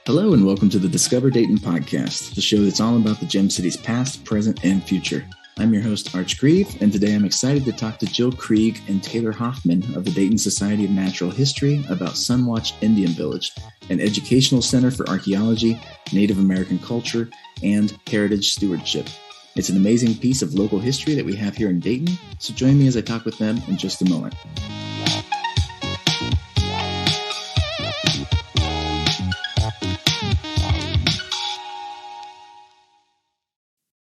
Hello and welcome to the Discover Dayton podcast, the show that's all about the Gem City's past, present, and future. I'm your host, Krieg, and today I'm excited to talk to Jill Krieg and Taylor Hoffman of the Dayton Society of Natural History about SunWatch Indian Village, an educational center for archaeology, Native American culture, and heritage stewardship. It's an amazing piece of local history that we have here in Dayton, so join me as I talk with them in just a moment.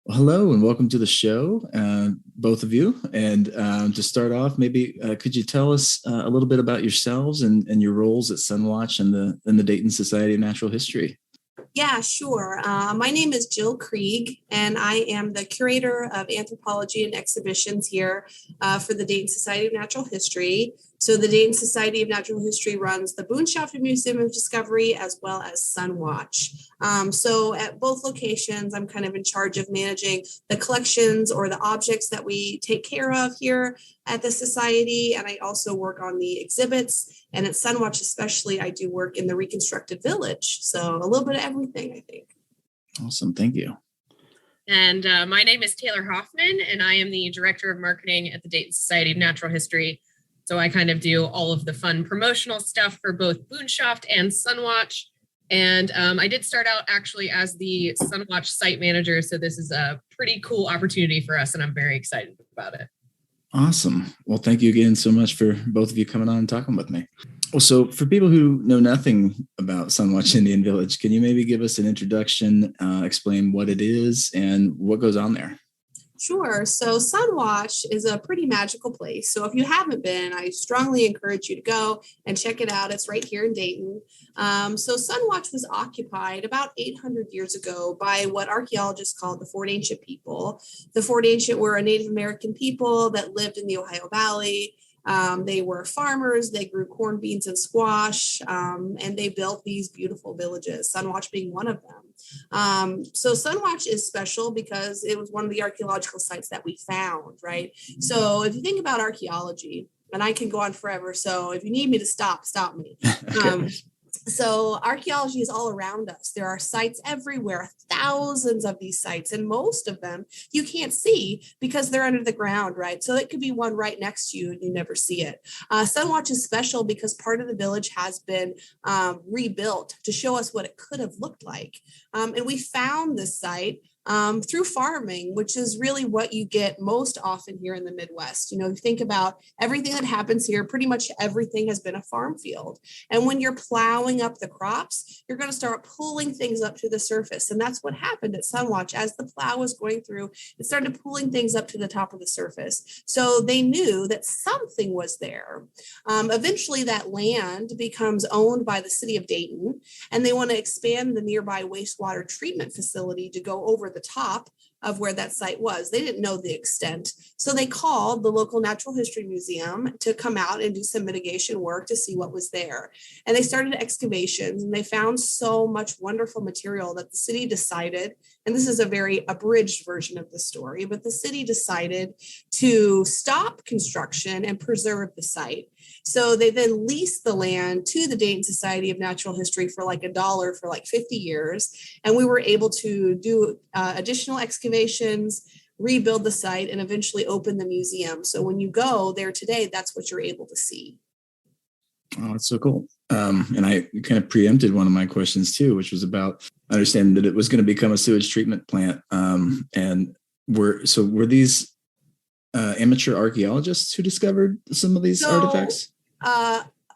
Hello and welcome to the show, both of you. And to start off, maybe could you tell us a little bit about yourselves and your roles at SunWatch and the Dayton Society of Natural History? Yeah, sure. My name is Jill Krieg, and I am the curator of anthropology and exhibitions here for the Dayton Society of Natural History. So the Dayton Society of Natural History runs the Boonshoft Museum of Discovery as well as SunWatch. So at both locations, I'm kind of in charge of managing the collections or the objects that we take care of here at the Society. And I also work on the exhibits. And at SunWatch especially, I do work in the reconstructed village. So a little bit of everything, I think. Awesome. Thank you. And my name is Taylor Hoffman, and I am the Director of Marketing at the Dayton Society of Natural History. So I kind of do all of the fun promotional stuff for both Boonshoft and SunWatch. And I did start out actually as the SunWatch site manager. So this is a pretty cool opportunity for us, and I'm very excited about it. Awesome. Well, thank you again so much for both of you coming on and talking with me. Well, so for people who know nothing about SunWatch Indian Village, can you maybe give us an introduction, explain what it is and what goes on there? Sure. So SunWatch is a pretty magical place. So if you haven't been, I strongly encourage you to go and check it out. It's right here in Dayton. So SunWatch was occupied about 800 years ago by what archaeologists called the Fort Ancient people. The Fort Ancient were a Native American people that lived in the Ohio Valley. They were farmers, they grew corn, beans, and squash, and they built these beautiful villages, SunWatch being one of them. So SunWatch is special because it was one of the archaeological sites that we found, right? So if you think about archaeology, and I can go on forever, so if you need me to stop me. Okay. So archaeology is all around us. There are sites everywhere, thousands of these sites, and most of them you can't see because they're under the ground, right? So it could be one right next to you and you never see it. SunWatch is special because part of the village has been rebuilt to show us what it could have looked like. And we found this site through farming, which is really what you get most often here in the Midwest. You know, you think about everything that happens here, pretty much everything has been a farm field. And when you're plowing up the crops, you're going to start pulling things up to the surface. And that's what happened at SunWatch. As the plow was going through, it started pulling things up to the top of the surface. So they knew that something was there. Eventually, that land becomes owned by the city of Dayton, and they want to expand the nearby wastewater treatment facility to go over the top of where that site was. They didn't know the extent. So they called the local Natural History Museum to come out and do some mitigation work to see what was there. And they started excavations, and they found so much wonderful material that the city decided, and this is a very abridged version of the story, but the city decided to stop construction and preserve the site. So they then leased the land to the Dayton Society of Natural History for like $1 for like 50 years. And we were able to do additional excavations, rebuild the site, and eventually open the museum. So when you go there today, that's what you're able to see. Oh, that's so cool. And I kind of preempted one of my questions too, which was about understanding that it was going to become a sewage treatment plant. And were these amateur archaeologists who discovered some of these artifacts?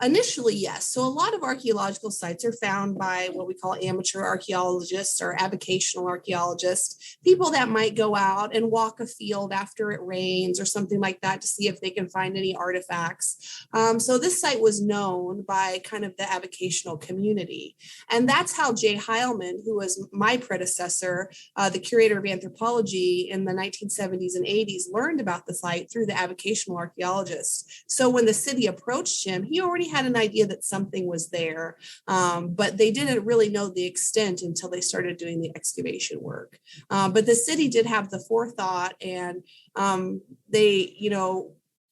Initially, yes. So a lot of archaeological sites are found by what we call amateur archaeologists or avocational archaeologists, people that might go out and walk a field after it rains or something like that to see if they can find any artifacts. So this site was known by kind of the avocational community. And that's how Jay Heilman, who was my predecessor, the curator of anthropology in the 1970s and 80s, learned about the site through the avocational archaeologists. So when the city approached him, he already had an idea that something was there, but they didn't really know the extent until they started doing the excavation work. But the city did have the forethought, and they,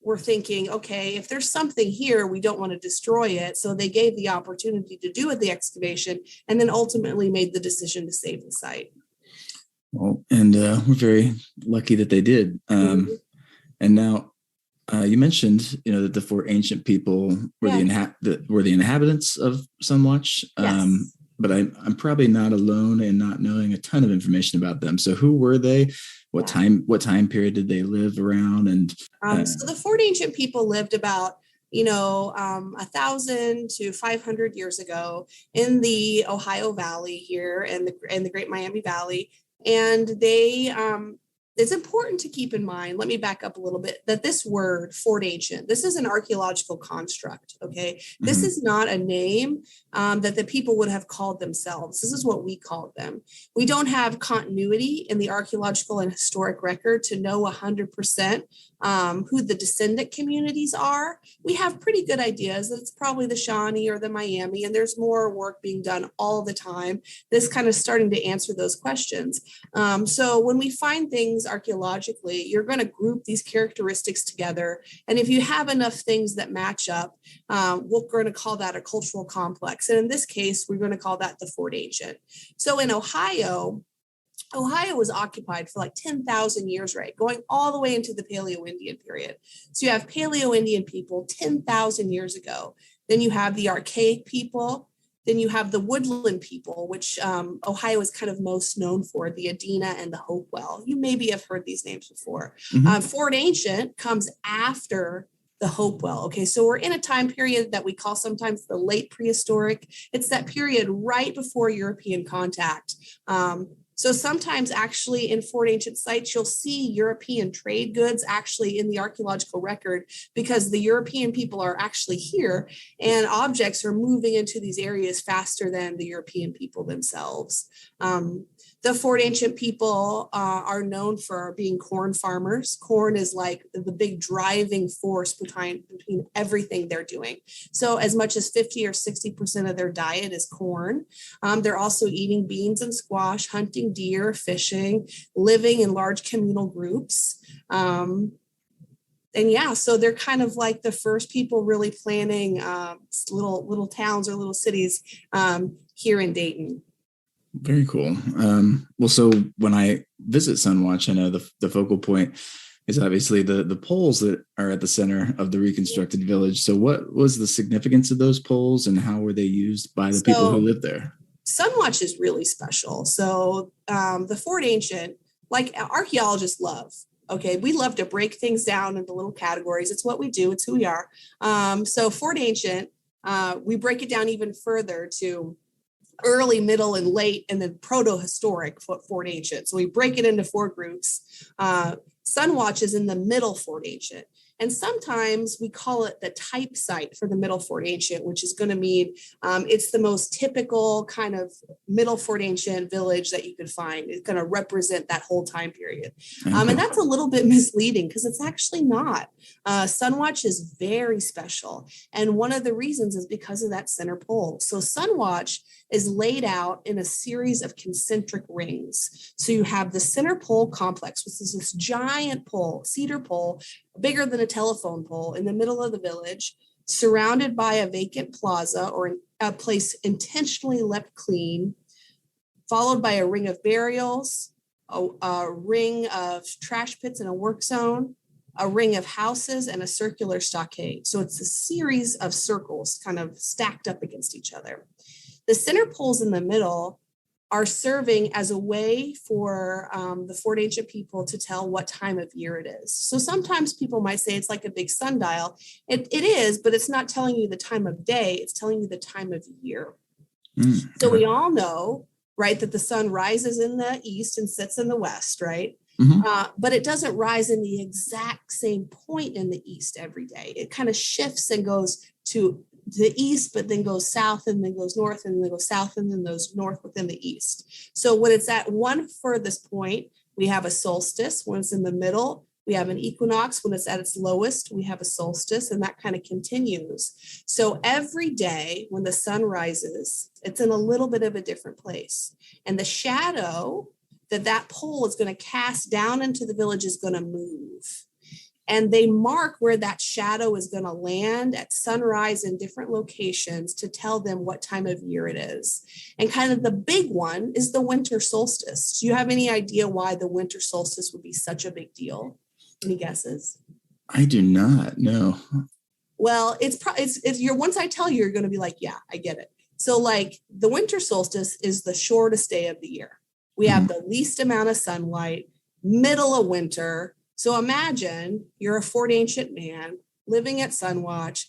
were thinking, okay, if there's something here, we don't want to destroy it. So they gave the opportunity to do the excavation and then ultimately made the decision to save the site. Well, and we're very lucky that they did. And now you mentioned, that the four ancient people were the inhabitants of SunWatch. Yes. But I'm probably not alone in not knowing a ton of information about them. So who were they? What time period did they live around? And so the four ancient people lived about 1,000 to 500 years ago in the Ohio Valley here and the Great Miami Valley, and they it's important to keep in mind, let me back up a little bit, that this word, Fort Ancient, this is an archaeological construct, okay? This is not a name that the people would have called themselves. This is what we called them. We don't have continuity in the archaeological and historic record to know 100% who the descendant communities are. We have pretty good ideas that it's probably the Shawnee or the Miami, and there's more work being done all the time. This kind of starting to answer those questions. So when we find things archaeologically, you're going to group these characteristics together. And if you have enough things that match up, we're going to call that a cultural complex. And in this case, we're going to call that the Fort Ancient. So in Ohio was occupied for like 10,000 years, right? Going all the way into the Paleo-Indian period. So you have Paleo-Indian people 10,000 years ago. Then you have the archaic people. Then you have the woodland people, which Ohio is kind of most known for, the Adena and the Hopewell. You maybe have heard these names before. Fort Ancient comes after the Hopewell. Okay, so we're in a time period that we call sometimes the late prehistoric. It's that period right before European contact. So sometimes actually in Fort Ancient sites, you'll see European trade goods actually in the archaeological record because the European people are actually here and objects are moving into these areas faster than the European people themselves. The Fort Ancient people are known for being corn farmers. Corn is like the big driving force between everything they're doing. So as much as 50 or 60% of their diet is corn. They're also eating beans and squash, hunting deer, fishing, living in large communal groups. So they're kind of like the first people really planning little towns or little cities here in Dayton. Very cool. So when I visit SunWatch, I know the focal point is obviously the poles that are at the center of the reconstructed village. So what was the significance of those poles and how were they used by the people who lived there? SunWatch is really special. So the Fort Ancient, like archaeologists love. Okay, we love to break things down into little categories. It's what we do. It's who we are. So Fort Ancient, we break it down even further to early, middle, and late, and then proto-historic Fort Ancient. So we break it into four groups. SunWatch is in the middle Fort Ancient. And sometimes we call it the type site for the middle Fort Ancient, which is going to mean it's the most typical kind of middle Fort Ancient village that you could find. It's going to represent that whole time period. And that's a little bit misleading because it's actually not. SunWatch is very special. And one of the reasons is because of that center pole. So SunWatch is laid out in a series of concentric rings. So you have the center pole complex, which is this giant pole, cedar pole, bigger than a telephone pole in the middle of the village, surrounded by a vacant plaza or a place intentionally left clean, followed by a ring of burials, a ring of trash pits and a work zone, a ring of houses, and a circular stockade. So it's a series of circles kind of stacked up against each other. The center poles in the middle are serving as a way for the Fort Ancient people to tell what time of year it is. So sometimes people might say it's like a big sundial. It is, but it's not telling you the time of day. It's telling you the time of year. So we all know, right, that the sun rises in the east and sets in the west, right? But it doesn't rise in the exact same point in the east every day. It kind of shifts and goes to the east, but then goes south and then goes north and then goes south and then goes north within the east. So when it's at one furthest point, we have a solstice. When it's in the middle, we have an equinox. When it's at its lowest, we have a solstice, and that kind of continues. So every day when the sun rises, it's in a little bit of a different place. And the shadow that pole is going to cast down into the village is going to move. And they mark where that shadow is going to land at sunrise in different locations to tell them what time of year it is. And kind of the big one is the winter solstice. Do you have any idea why the winter solstice would be such a big deal? Any guesses? I do not know. Well, it's once I tell you, you're going to be like, yeah, I get it. So like the winter solstice is the shortest day of the year. We have the least amount of sunlight, middle of winter. So imagine you're a Fort Ancient man living at SunWatch.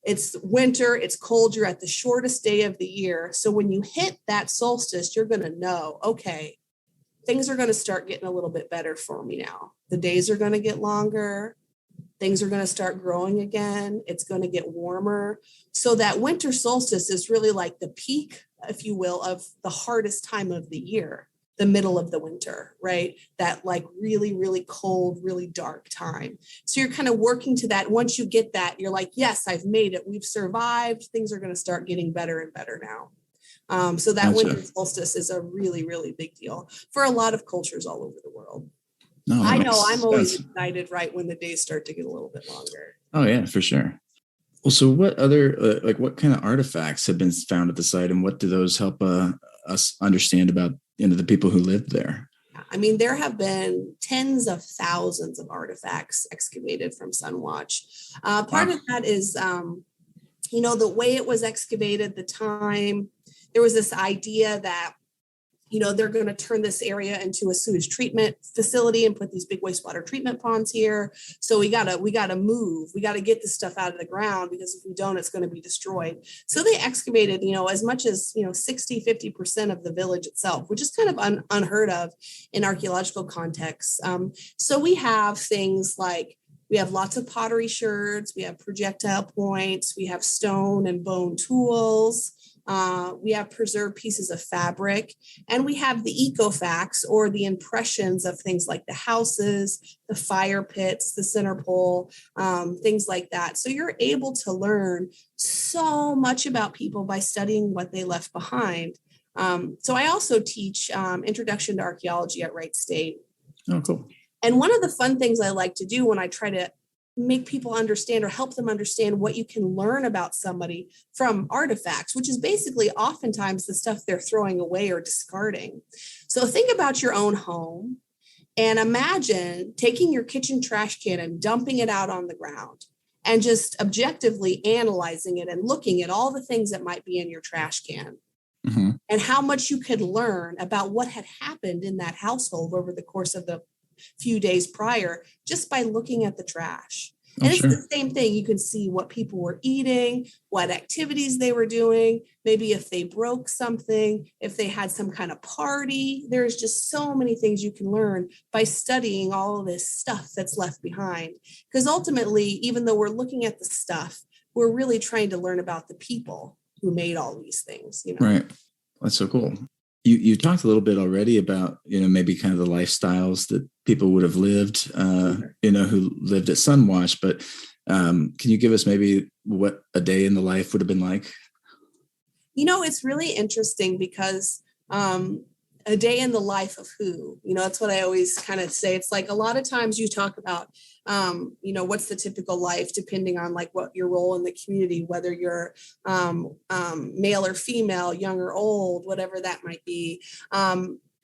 It's winter, it's cold, you're at the shortest day of the year. So when you hit that solstice, you're going to know, okay, things are going to start getting a little bit better for me now. The days are going to get longer. Things are going to start growing again. It's going to get warmer. So that winter solstice is really like the peak, if you will, of the hardest time of the year, the middle of the winter, right? That like really, really cold, really dark time. So you're kind of working to that. Once you get that, you're like, yes, I've made it. We've survived. Things are going to start getting better and better now. So that winter solstice is a really, really big deal for a lot of cultures all over the world. No, I know I'm always excited right when the days start to get a little bit longer. Oh yeah, for sure. Well, so what other what kind of artifacts have been found at the site, and what do those help us understand about the people who lived there? I mean, there have been tens of thousands of artifacts excavated from SunWatch. Part of that is, the way it was excavated, the time. There was this idea that they're going to turn this area into a sewage treatment facility and put these big wastewater treatment ponds here. So we gotta move. We gotta get this stuff out of the ground, because if we don't, it's going to be destroyed. So they excavated, as much as 60-50% of the village itself, which is kind of unheard of in archaeological contexts. So we have things like, we have lots of pottery sherds, we have projectile points, we have stone and bone tools. We have preserved pieces of fabric, and we have the ecofacts, or the impressions of things like the houses, the fire pits, the center pole, things like that. So you're able to learn so much about people by studying what they left behind. So I also teach Introduction to Archaeology at Wright State. Oh, cool. And one of the fun things I like to do when I try to make people understand or help them understand what you can learn about somebody from artifacts, which is basically oftentimes the stuff they're throwing away or discarding. So think about your own home and imagine taking your kitchen trash can and dumping it out on the ground and just objectively analyzing it and looking at all the things that might be in your trash can. And how much you could learn about what had happened in that household over the course of the few days prior, just by looking at the trash. And it's the same thing. You can see what people were eating, what activities they were doing, maybe if they broke something, if they had some kind of party. There's just so many things you can learn by studying all of this stuff that's left behind. Because ultimately, even though we're looking at the stuff, we're really trying to learn about the people who made all these things. Right. That's so cool. You talked a little bit already about, maybe kind of the lifestyles that people would have lived, who lived at SunWatch, but can you give us maybe what a day in the life would have been like? It's really interesting because a day in the life of who, that's what I always kind of say. It's like a lot of times you talk about, what's the typical life, depending on like what your role in the community, whether you're male or female, young or old, whatever that might be.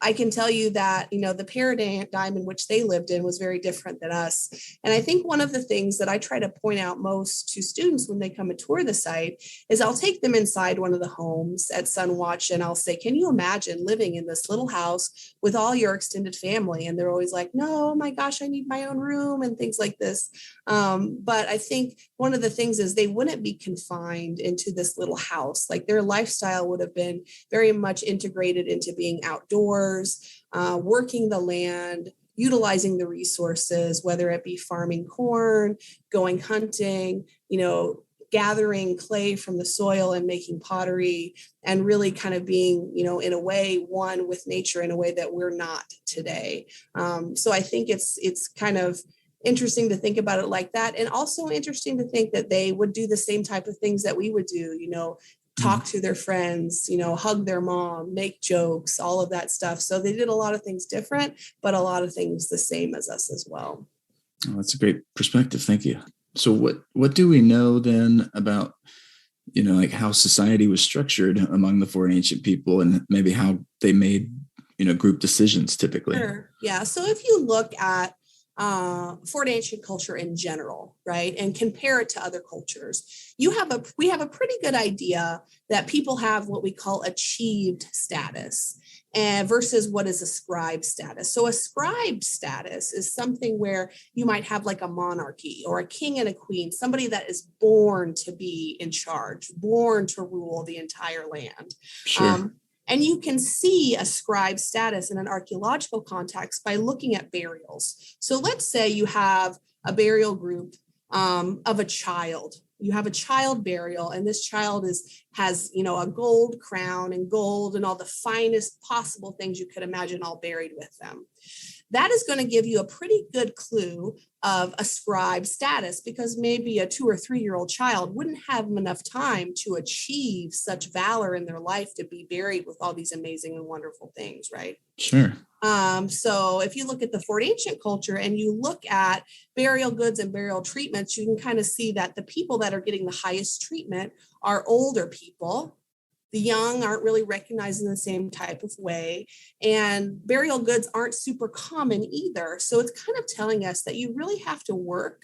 I can tell you that, the paradigm in which they lived in was very different than us. And I think one of the things that I try to point out most to students when they come and tour the site is I'll take them inside one of the homes at SunWatch and I'll say, can you imagine living in this little house with all your extended family? And they're always like, no, my gosh, I need my own room and things like this. But I think one of the things is they wouldn't be confined into this little house. Like their lifestyle would have been very much integrated into being outdoors, working the land, utilizing the resources, whether it be farming corn, going hunting, gathering clay from the soil and making pottery, and really kind of being, in a way, one with nature in a way that we're not today. So I think it's kind of interesting to think about it like that. And also interesting to think that they would do the same type of things that we would do, talk to their friends, hug their mom, make jokes, all of that stuff. So they did a lot of things different, but a lot of things the same as us as well. Oh, that's a great perspective. Thank you. So what do we know then about, like how society was structured among the four ancient people and maybe how they made, group decisions typically? Sure. Yeah. So if you look at Fort ancient culture in general, right, and compare it to other cultures, we have a pretty good idea that people have what we call achieved status and versus what is ascribed status. So ascribed status is something where you might have like a monarchy or a king and a queen, somebody that is born to be in charge, born to rule the entire land. Sure. And you can see ascribed status in an archaeological context by looking at burials. So let's say you have a burial group of a child. You have a child burial, and this child has a gold crown and gold and all the finest possible things you could imagine all buried with them. That is going to give you a pretty good clue of ascribed status, because maybe a 2 or 3 year old child wouldn't have enough time to achieve such valor in their life to be buried with all these amazing and wonderful things, right? Sure. So if you look at the Fort ancient culture and you look at burial goods and burial treatments, you can kind of see that the people that are getting the highest treatment are older people. The young aren't really recognized in the same type of way, and burial goods aren't super common either. So it's kind of telling us that you really have to work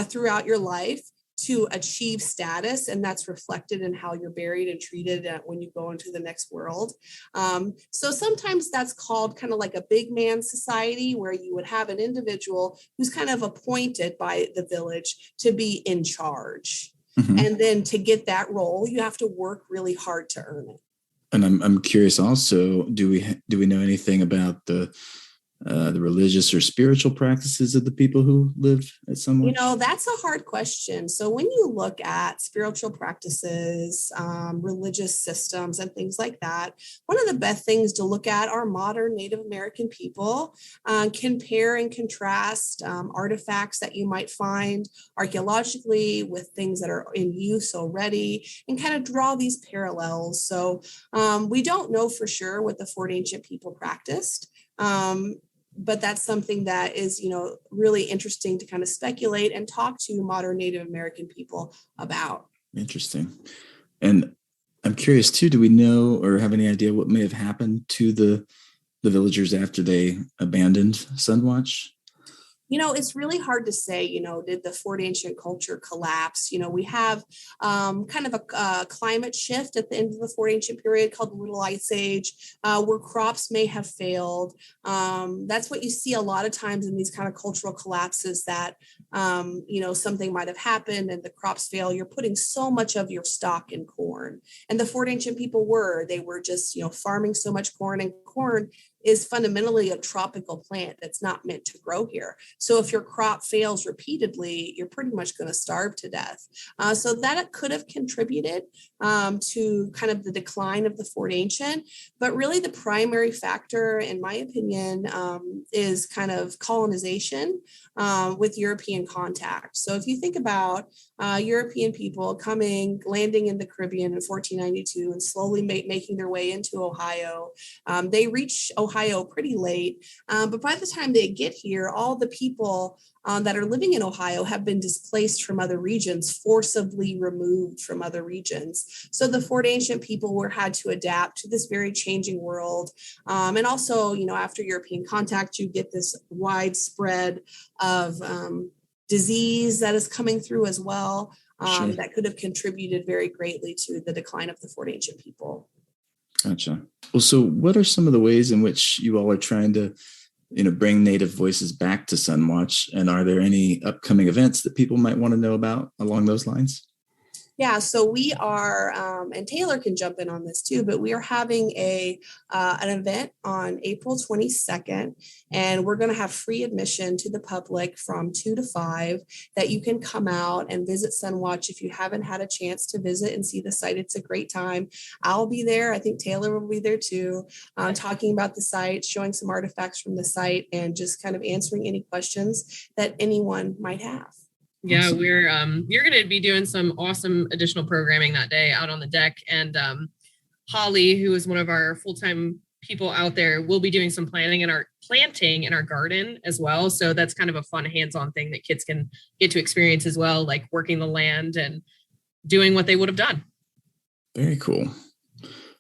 throughout your life to achieve status, and that's reflected in how you're buried and treated when you go into the next world. So sometimes that's called kind of like a big man society, where you would have an individual who's kind of appointed by the village to be in charge. Mm-hmm. And then to get that role, you have to work really hard to earn it. And I'm curious also, do we know anything about the religious or spiritual practices of the people who lived at SunWatch? That's a hard question. So when you look at spiritual practices, religious systems, and things like that, one of the best things to look at are modern Native American people. Compare and contrast artifacts that you might find archaeologically with things that are in use already, and kind of draw these parallels. So we don't know for sure what the Fort ancient people practiced. But that's something that is, really interesting to kind of speculate and talk to modern Native American people about. Interesting. And I'm curious too, do we know or have any idea what may have happened to the villagers after they abandoned SunWatch? It's really hard to say, did the Fort ancient culture collapse? We have kind of a climate shift at the end of the Fort ancient period called the Little Ice Age, where crops may have failed. That's what you see a lot of times in these kind of cultural collapses, that, something might have happened and the crops fail. You're putting so much of your stock in corn. And the Fort ancient people they were just, farming so much corn, and corn is fundamentally a tropical plant that's not meant to grow here. So if your crop fails repeatedly, you're pretty much going to starve to death. So that could have contributed to kind of the decline of the Fort ancient. But really the primary factor, in my opinion, is kind of colonization with European contact. So if you think about European people landing in the Caribbean in 1492 and slowly making their way into Ohio, they reach Ohio pretty late. But by the time they get here, all the people that are living in Ohio have been displaced from other regions, forcibly removed from other regions. So the Fort ancient people had to adapt to this very changing world. And also, after European contact, you get this widespread of disease that is coming through as well. Sure. That could have contributed very greatly to the decline of the Fort ancient people. Gotcha. Well, so what are some of the ways in which you all are trying to, bring Native voices back to SunWatch? And are there any upcoming events that people might want to know about along those lines? Yeah, so we are, and Taylor can jump in on this too, but we are having an event on April 22nd, and we're going to have free admission to the public from 2 to 5 that you can come out and visit SunWatch. If you haven't had a chance to visit and see the site, it's a great time. I'll be there. I think Taylor will be there too, talking about the site, showing some artifacts from the site, and just kind of answering any questions that anyone might have. Yeah, awesome. You're going to be doing some awesome additional programming that day out on the deck. And Holly, who is one of our full-time people out there, we'll be doing some planting in our garden as well. So that's kind of a fun hands-on thing that kids can get to experience as well, like working the land and doing what they would have done. Very cool.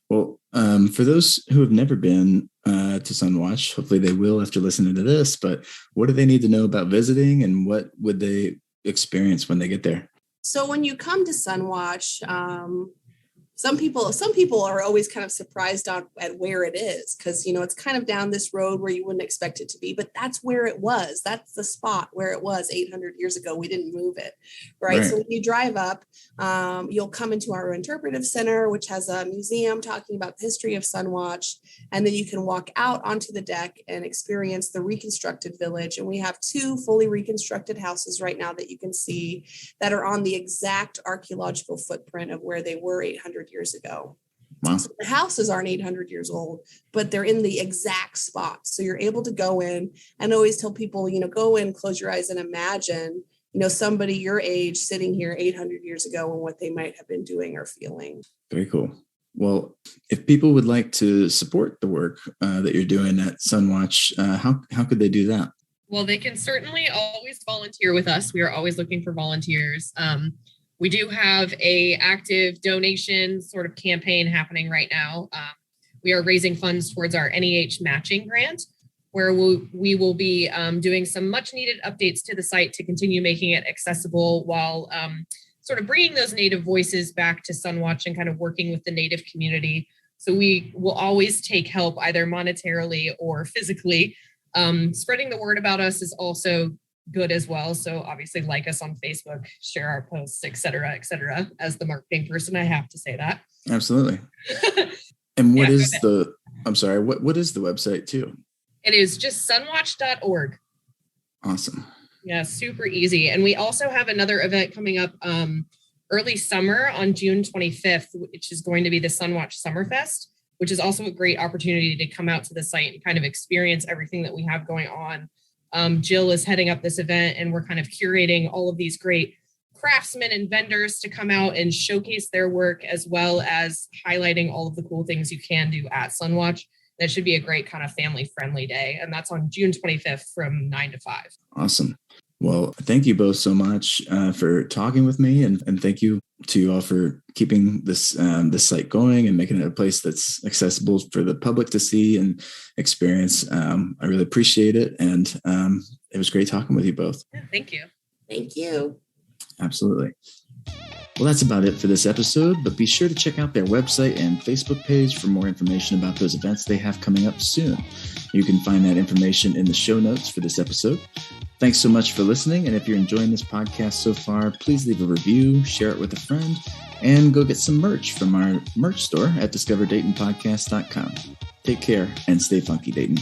Well, for those who have never been to SunWatch, hopefully they will after listening to this, but what do they need to know about visiting and what would they experience when they get there? So when you come to SunWatch, some people are always kind of surprised at where it is, because, you know, it's kind of down this road where you wouldn't expect it to be, but that's where it was. That's the spot where it was 800 years ago. We didn't move it, right? So when you drive up, you'll come into our interpretive center, which has a museum talking about the history of SunWatch, and then you can walk out onto the deck and experience the reconstructed village. And we have 2 fully reconstructed houses right now that you can see that are on the exact archaeological footprint of where they were 800 years ago. Wow. So the houses aren't 800 years old, but they're in the exact spot. So you're able to go in, and always tell people, you know, go in, close your eyes and imagine, you know, somebody your age sitting here 800 years ago and what they might have been doing or feeling. Very cool. Well, if people would like to support the work that you're doing at SunWatch, how could they do that? Well, they can certainly always volunteer with us. We are always looking for volunteers. We do have a active donation sort of campaign happening right now. We are raising funds towards our NEH matching grant, where we will be doing some much needed updates to the site to continue making it accessible while sort of bringing those Native voices back to SunWatch and kind of working with the Native community. So we will always take help either monetarily or physically. Spreading the word about us is also good as well. So obviously like us on Facebook, share our posts, et cetera, as the marketing person, I have to say that. Absolutely. And what is the website too? It is just sunwatch.org. Awesome. Yeah, super easy. And we also have another event coming up early summer on June 25th, which is going to be the SunWatch Summerfest, which is also a great opportunity to come out to the site and kind of experience everything that we have going on. Jill is heading up this event, and we're kind of curating all of these great craftsmen and vendors to come out and showcase their work, as well as highlighting all of the cool things you can do at SunWatch. That should be a great kind of family-friendly day, and that's on June 25th from 9 to 5. Awesome. Well, thank you both so much for talking with me, and thank you to you all for keeping this site going and making it a place that's accessible for the public to see and experience. I really appreciate it, and it was great talking with you both. Yeah, thank you. Thank you. Absolutely. Well, that's about it for this episode, but be sure to check out their website and Facebook page for more information about those events they have coming up soon. You can find that information in the show notes for this episode. Thanks so much for listening, and if you're enjoying this podcast so far, please leave a review, share it with a friend, and go get some merch from our merch store at discoverdaytonpodcast.com. Take care and stay funky, Dayton.